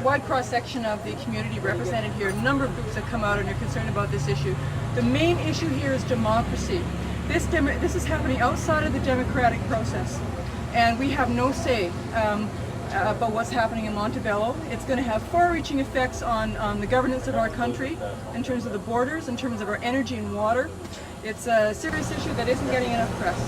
wide cross-section of the community represented here. A number of groups have come out and are concerned about this issue. The main issue here is democracy. This is happening outside of the democratic process, and we have no say about what's happening in Montebello. It's going to have far-reaching effects on the governance of our country, in terms of the borders, in terms of our energy and water. It's a serious issue that isn't getting enough press.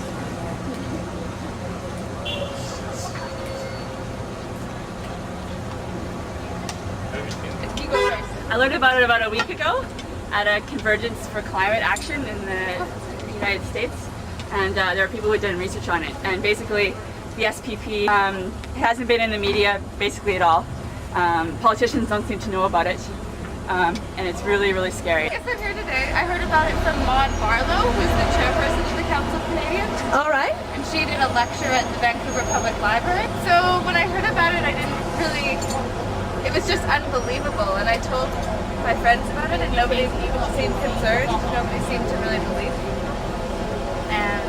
I learned about it about a week ago at a Convergence for Climate Action in the United States, and there are people who have done research on it. And basically, the SPP hasn't been in the media basically at all. Politicians don't seem to know about it, and it's really, really scary. Yes, I'm here today. I heard about it from Maud Barlow, who's the chairperson of the Council of Canadians. All right. And she did a lecture at the Vancouver Public Library. So when I heard about it, I didn't really, it was just unbelievable. And I told my friends about it, and nobody even seemed concerned. Nobody seemed to really believe me. And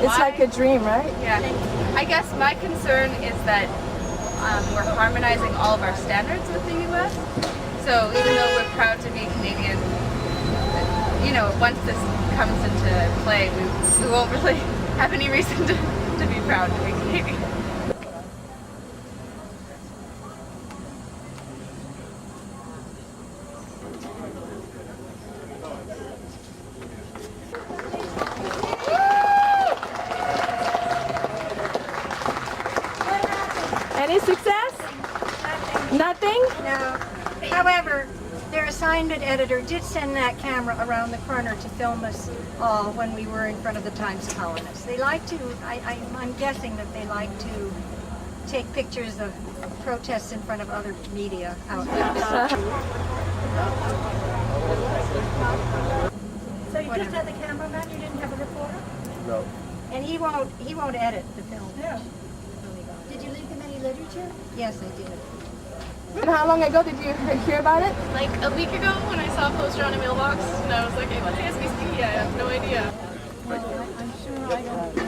It's like a dream, right? yeah, I guess my concern is that we're harmonizing all of our standards with the U.S. So even though we're proud to be Canadian, you know, once this comes into play, we won't really have any reason to be proud to be Canadian. Any success? Nothing? No. However, their assignment editor did send that camera around the corner to film us all when we were in front of the Times colonists. They like to, I'm guessing that they like to take pictures of protests in front of other media outlets. So you just had the cameraman, you didn't have a reporter? No. And he won't edit the film. Yeah. Did you leave him any literature? Yes, I did. And how long ago did you hear about it? Like a week ago when I saw a poster on a mailbox, and I was like, hey, what's ASBC? I have no idea. Well, I'm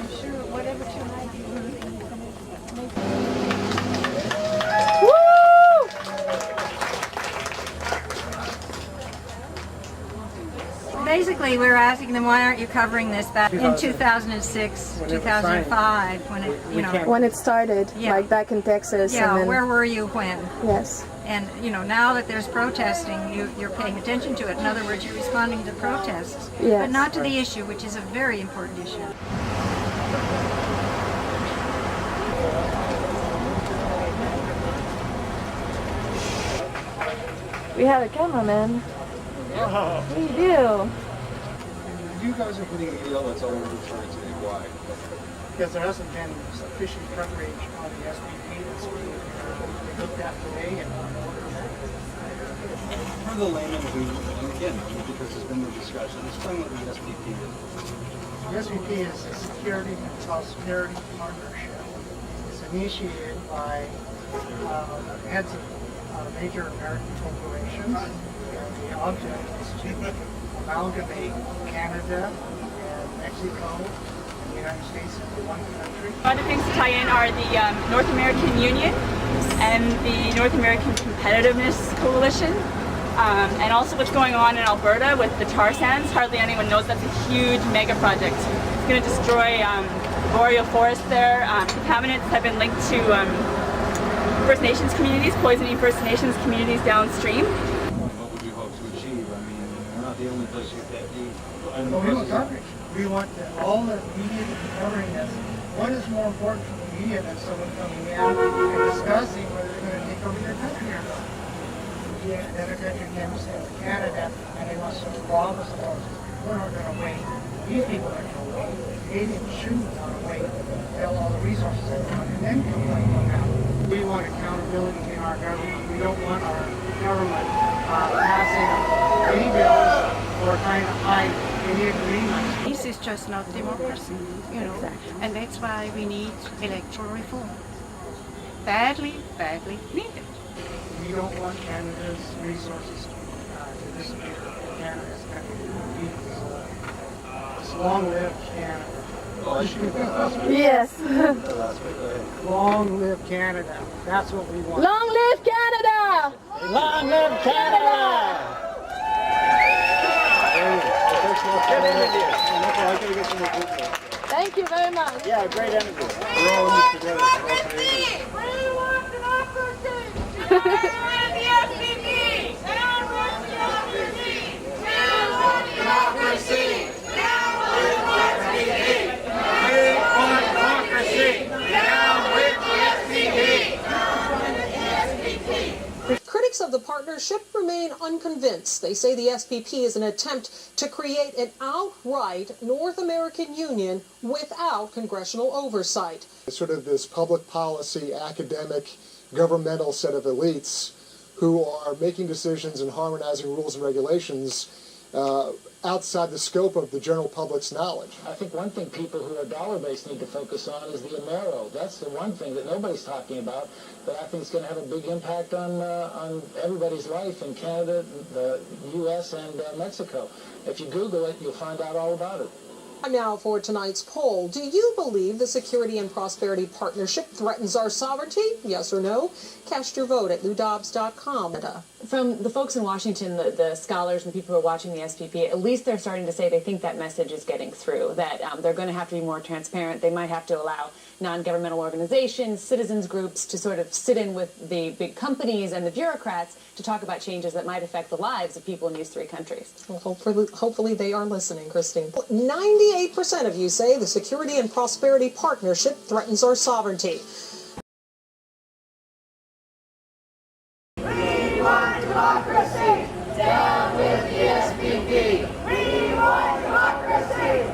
sure whatever tonight you Basically, we're asking them, why aren't you covering this back in 2006, 2005, when it, you know, When it started, Yeah. like back in Texas. yeah, and then, where were you when? Yes. And you know, now that there's protesting, you're paying attention to it. In other words, you're responding to protests, Yes. but not to the issue, which is a very important issue. We have a cameraman. We do. You guys are putting a deal that's all over the charts. Why? Because there hasn't been sufficient coverage on the SPP that's being looked at today. And For the layman who, again, because there's been no discussion, explain what the SPP is. the SPP is a security and prosperity partnership. It's initiated by heads of major American corporations, and the object is to amalgamate Canada and Mexico and the United States into one country. Other things to tie in are the North American Union and the North American Competitiveness Coalition, and also what's going on in Alberta with the tar sands. Hardly anyone knows that's a huge mega project. It's going to destroy boreal forest there. Contaminants have been linked to First Nations communities, poisoning First Nations communities downstream. What would you hope to achieve? I mean, we're not the only place you get the... Well, we want coverage. We want all the media to be covering this. What is more important for the media than someone coming in and discussing whether they're going to take over their country or not? Yeah, the other country came to Canada and they want to rob us of ours. We're not going to wait. These people are going to wait. Canadians shouldn't want to wait until all the resources are gone and then complain about it. We want accountability in our government. We don't want our government passing any bills or trying to hide any agreements. This is just not democracy, you know, and that's why we need electoral reform. Badly, badly needed. We don't want Canada's resources to disappear. Canada's going to be long live Canada. Yes. Long live Canada. That's what we want. Long live Canada! Long live Canada! Thank you very much. Yeah, great interview. We're all in this together. Critics of the partnership remain unconvinced. They say the SPP is an attempt to create an outright North American Union without congressional oversight. Sort of this public policy, academic, governmental set of elites who are making decisions and harmonizing rules and regulations outside the scope of the general public's knowledge. I think one thing people who are dollar-based need to focus on is the narrow. That's the one thing that nobody's talking about, but I think it's going to have a big impact on everybody's life in Canada, the U.S., and Mexico. If you Google it, you'll find out all about it. Now for tonight's poll. Do you believe the Security and Prosperity Partnership threatens our sovereignty? Yes or no? Cast your vote at loudobbs.com. From the folks in Washington, the scholars and the people who are watching the SPP, at least they're starting to say they think that message is getting through, that they're going to have to be more transparent. They might have to allow non-governmental organizations, citizens groups to sort of sit in with the big companies and the bureaucrats to talk about changes that might affect the lives of people in these three countries. Well, hopefully they are listening, Christine. 98% of you say the Security and Prosperity Partnership threatens our sovereignty. We want democracy! Down with the SPP! We want democracy!